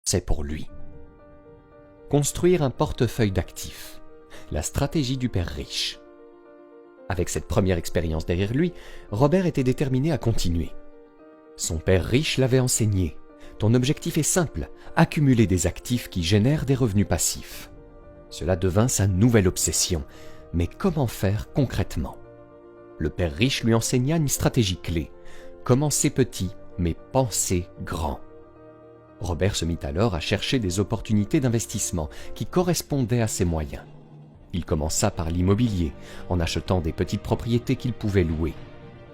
C'est pour lui. Construire un portefeuille d'actifs. La stratégie du père riche. Avec cette première expérience derrière lui, Robert était déterminé à continuer. Son père riche l'avait enseigné. Ton objectif est simple, accumuler des actifs qui génèrent des revenus passifs. Cela devint sa nouvelle obsession. Mais comment faire concrètement? Le père riche lui enseigna une stratégie clé. Commencer petit, mais penser grand. Robert se mit alors à chercher des opportunités d'investissement qui correspondaient à ses moyens. Il commença par l'immobilier, en achetant des petites propriétés qu'il pouvait louer.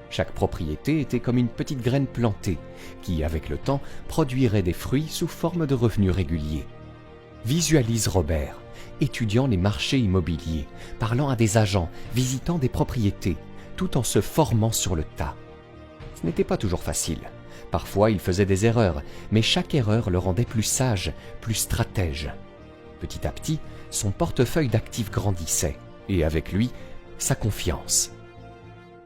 Chaque propriété était comme une petite graine plantée, qui, avec le temps, produirait des fruits sous forme de revenus réguliers. Visualise Robert, étudiant les marchés immobiliers, parlant à des agents, visitant des propriétés, tout en se formant sur le tas. Ce n'était pas toujours facile. Parfois, il faisait des erreurs, mais chaque erreur le rendait plus sage, plus stratège. Petit à petit, son portefeuille d'actifs grandissait, et avec lui, sa confiance.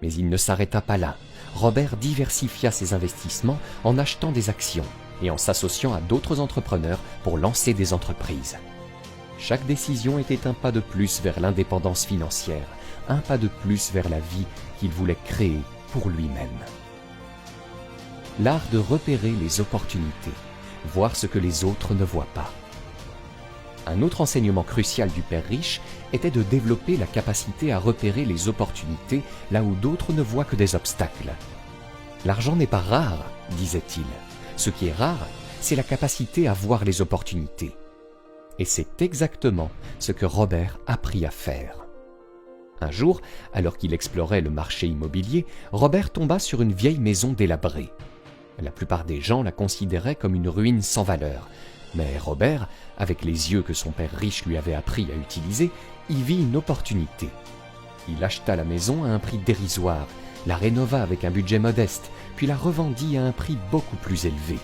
Mais il ne s'arrêta pas là. Robert diversifia ses investissements en achetant des actions et en s'associant à d'autres entrepreneurs pour lancer des entreprises. Chaque décision était un pas de plus vers l'indépendance financière, un pas de plus vers la vie qu'il voulait créer pour lui-même. L'art de repérer les opportunités, voir ce que les autres ne voient pas. Un autre enseignement crucial du père riche était de développer la capacité à repérer les opportunités là où d'autres ne voient que des obstacles. L'argent n'est pas rare, disait-il. Ce qui est rare, c'est la capacité à voir les opportunités. Et c'est exactement ce que Robert apprit à faire. Un jour, alors qu'il explorait le marché immobilier, Robert tomba sur une vieille maison délabrée. La plupart des gens la considéraient comme une ruine sans valeur. Mais Robert, avec les yeux que son père riche lui avait appris à utiliser, y vit une opportunité. Il acheta la maison à un prix dérisoire, la rénova avec un budget modeste, puis la revendit à un prix beaucoup plus élevé.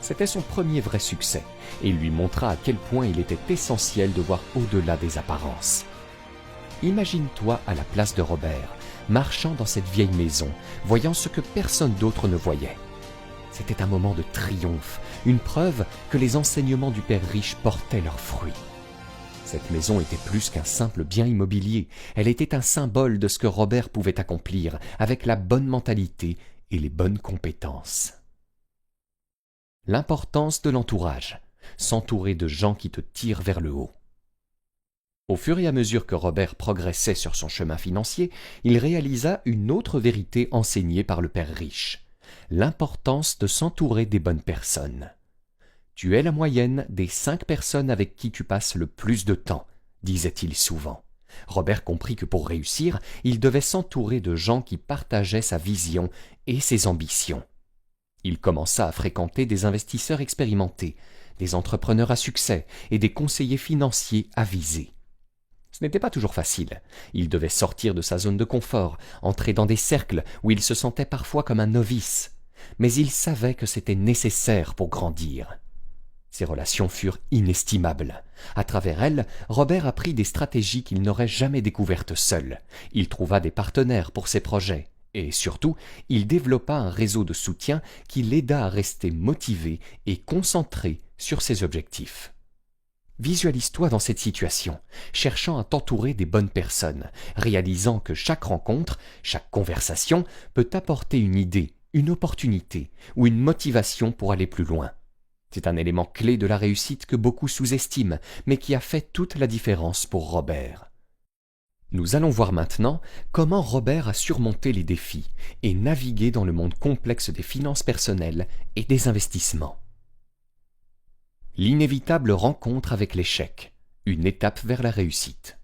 C'était son premier vrai succès, et il lui montra à quel point il était essentiel de voir au-delà des apparences. Imagine-toi à la place de Robert, marchant dans cette vieille maison, voyant ce que personne d'autre ne voyait. C'était un moment de triomphe, une preuve que les enseignements du père riche portaient leurs fruits. Cette maison était plus qu'un simple bien immobilier, elle était un symbole de ce que Robert pouvait accomplir avec la bonne mentalité et les bonnes compétences. L'importance de l'entourage, s'entourer de gens qui te tirent vers le haut. Au fur et à mesure que Robert progressait sur son chemin financier, il réalisa une autre vérité enseignée par le père riche. L'importance de s'entourer des bonnes personnes. Tu es la moyenne des 5 personnes avec qui tu passes le plus de temps, disait-il souvent. Robert comprit que pour réussir, il devait s'entourer de gens qui partageaient sa vision et ses ambitions. Il commença à fréquenter des investisseurs expérimentés, des entrepreneurs à succès et des conseillers financiers avisés. Ce n'était pas toujours facile. Il devait sortir de sa zone de confort, entrer dans des cercles où il se sentait parfois comme un novice. Mais il savait que c'était nécessaire pour grandir. Ces relations furent inestimables. À travers elles, Robert apprit des stratégies qu'il n'aurait jamais découvertes seul. Il trouva des partenaires pour ses projets. Et surtout, il développa un réseau de soutien qui l'aida à rester motivé et concentré sur ses objectifs. Visualise-toi dans cette situation, cherchant à t'entourer des bonnes personnes, réalisant que chaque rencontre, chaque conversation peut t'apporter une idée, une opportunité ou une motivation pour aller plus loin. C'est un élément clé de la réussite que beaucoup sous-estiment, mais qui a fait toute la différence pour Robert. Nous allons voir maintenant comment Robert a surmonté les défis et navigué dans le monde complexe des finances personnelles et des investissements. L'inévitable rencontre avec l'échec, une étape vers la réussite.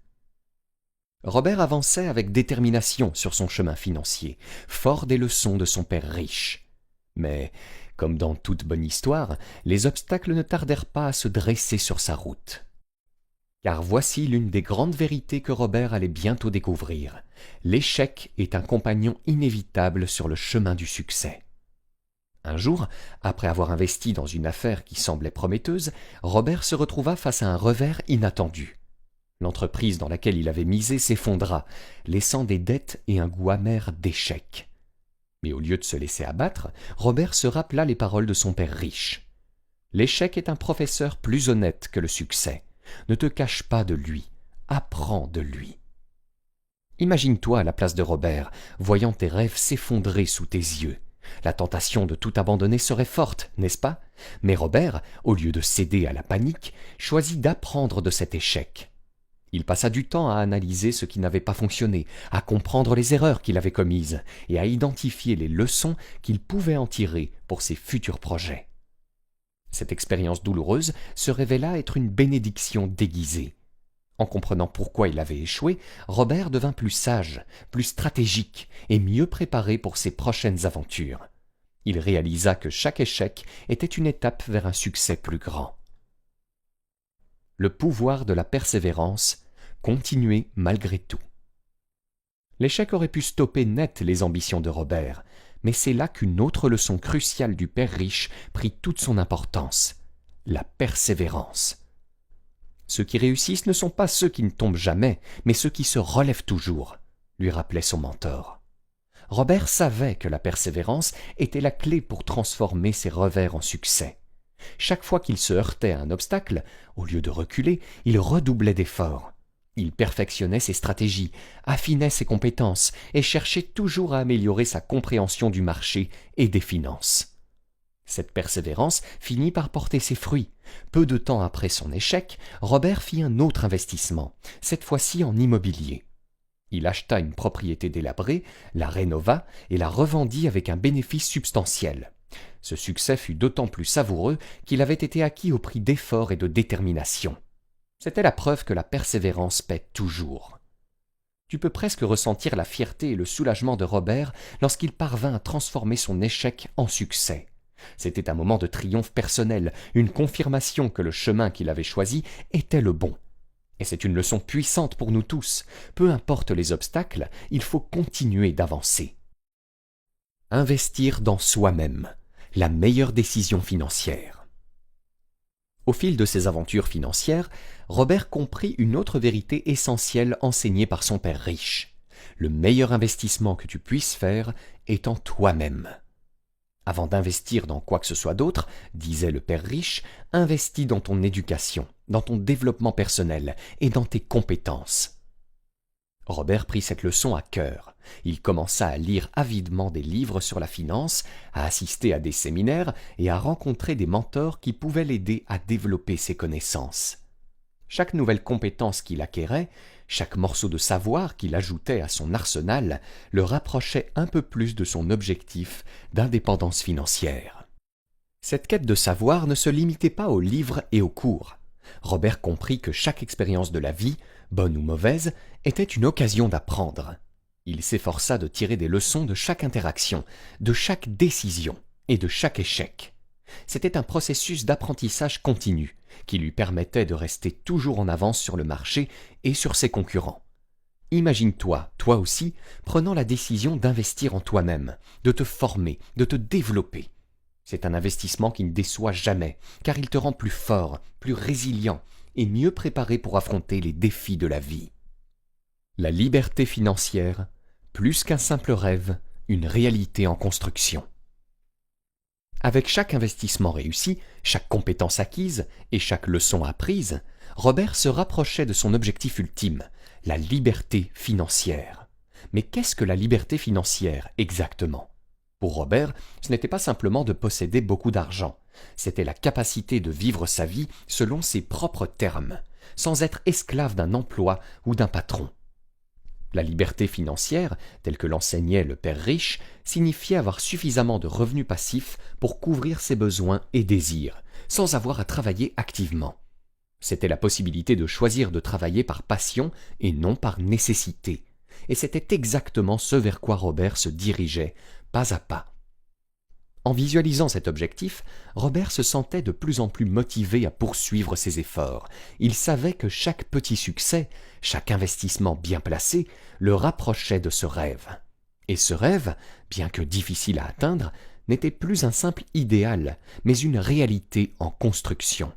Robert avançait avec détermination sur son chemin financier, fort des leçons de son père riche. Mais, comme dans toute bonne histoire, les obstacles ne tardèrent pas à se dresser sur sa route. Car voici l'une des grandes vérités que Robert allait bientôt découvrir. L'échec est un compagnon inévitable sur le chemin du succès. Un jour, après avoir investi dans une affaire qui semblait prometteuse, Robert se retrouva face à un revers inattendu. L'entreprise dans laquelle il avait misé s'effondra, laissant des dettes et un goût amer d'échec. Mais au lieu de se laisser abattre, Robert se rappela les paroles de son père riche. L'échec est un professeur plus honnête que le succès. Ne te cache pas de lui, apprends de lui. Imagine-toi à la place de Robert, voyant tes rêves s'effondrer sous tes yeux. La tentation de tout abandonner serait forte, n'est-ce pas? Mais Robert, au lieu de céder à la panique, choisit d'apprendre de cet échec. Il passa du temps à analyser ce qui n'avait pas fonctionné, à comprendre les erreurs qu'il avait commises et à identifier les leçons qu'il pouvait en tirer pour ses futurs projets. Cette expérience douloureuse se révéla être une bénédiction déguisée. En comprenant pourquoi il avait échoué, Robert devint plus sage, plus stratégique et mieux préparé pour ses prochaines aventures. Il réalisa que chaque échec était une étape vers un succès plus grand. Le pouvoir de la persévérance, continuer malgré tout. L'échec aurait pu stopper net les ambitions de Robert, mais c'est là qu'une autre leçon cruciale du père riche prit toute son importance, la persévérance. Ceux qui réussissent ne sont pas ceux qui ne tombent jamais, mais ceux qui se relèvent toujours, lui rappelait son mentor. Robert savait que la persévérance était la clé pour transformer ses revers en succès. Chaque fois qu'il se heurtait à un obstacle, au lieu de reculer, il redoublait d'efforts. Il perfectionnait ses stratégies, affinait ses compétences et cherchait toujours à améliorer sa compréhension du marché et des finances. Cette persévérance finit par porter ses fruits. Peu de temps après son échec, Robert fit un autre investissement, cette fois-ci en immobilier. Il acheta une propriété délabrée, la rénova et la revendit avec un bénéfice substantiel. Ce succès fut d'autant plus savoureux qu'il avait été acquis au prix d'efforts et de détermination. C'était la preuve que la persévérance paie toujours. Tu peux presque ressentir la fierté et le soulagement de Robert lorsqu'il parvint à transformer son échec en succès. C'était un moment de triomphe personnel, une confirmation que le chemin qu'il avait choisi était le bon. Et c'est une leçon puissante pour nous tous. Peu importe les obstacles, il faut continuer d'avancer. Investir dans soi-même, la meilleure décision financière. Au fil de ses aventures financières, Robert comprit une autre vérité essentielle enseignée par son père riche. Le meilleur investissement que tu puisses faire est en toi-même. Avant d'investir dans quoi que ce soit d'autre, disait le père riche, investis dans ton éducation, dans ton développement personnel et dans tes compétences. Robert prit cette leçon à cœur. Il commença à lire avidement des livres sur la finance, à assister à des séminaires et à rencontrer des mentors qui pouvaient l'aider à développer ses connaissances. Chaque nouvelle compétence qu'il acquérait, chaque morceau de savoir qu'il ajoutait à son arsenal, le rapprochait un peu plus de son objectif d'indépendance financière. Cette quête de savoir ne se limitait pas aux livres et aux cours. Robert comprit que chaque expérience de la vie, bonne ou mauvaise, était une occasion d'apprendre. Il s'efforça de tirer des leçons de chaque interaction, de chaque décision et de chaque échec. C'était un processus d'apprentissage continu qui lui permettait de rester toujours en avance sur le marché et sur ses concurrents. Imagine-toi, toi aussi, prenant la décision d'investir en toi-même, de te former, de te développer. C'est un investissement qui ne déçoit jamais, car il te rend plus fort, plus résilient et mieux préparé pour affronter les défis de la vie. La liberté financière, plus qu'un simple rêve, une réalité en construction. Avec chaque investissement réussi, chaque compétence acquise et chaque leçon apprise, Robert se rapprochait de son objectif ultime, la liberté financière. Mais qu'est-ce que la liberté financière exactement ? Pour Robert, ce n'était pas simplement de posséder beaucoup d'argent, c'était la capacité de vivre sa vie selon ses propres termes, sans être esclave d'un emploi ou d'un patron. La liberté financière, telle que l'enseignait le père riche, signifiait avoir suffisamment de revenus passifs pour couvrir ses besoins et désirs, sans avoir à travailler activement. C'était la possibilité de choisir de travailler par passion et non par nécessité. Et c'était exactement ce vers quoi Robert se dirigeait, pas à pas. En visualisant cet objectif, Robert se sentait de plus en plus motivé à poursuivre ses efforts. Il savait que chaque petit succès, chaque investissement bien placé, le rapprochait de ce rêve. Et ce rêve, bien que difficile à atteindre, n'était plus un simple idéal, mais une réalité en construction.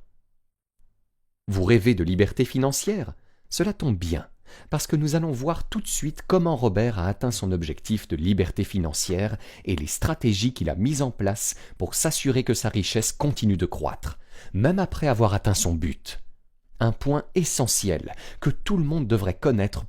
Vous rêvez de liberté financière ? Cela tombe bien, parce que nous allons voir tout de suite comment Robert a atteint son objectif de liberté financière et les stratégies qu'il a mises en place pour s'assurer que sa richesse continue de croître, même après avoir atteint son but. Un point essentiel que tout le monde devrait connaître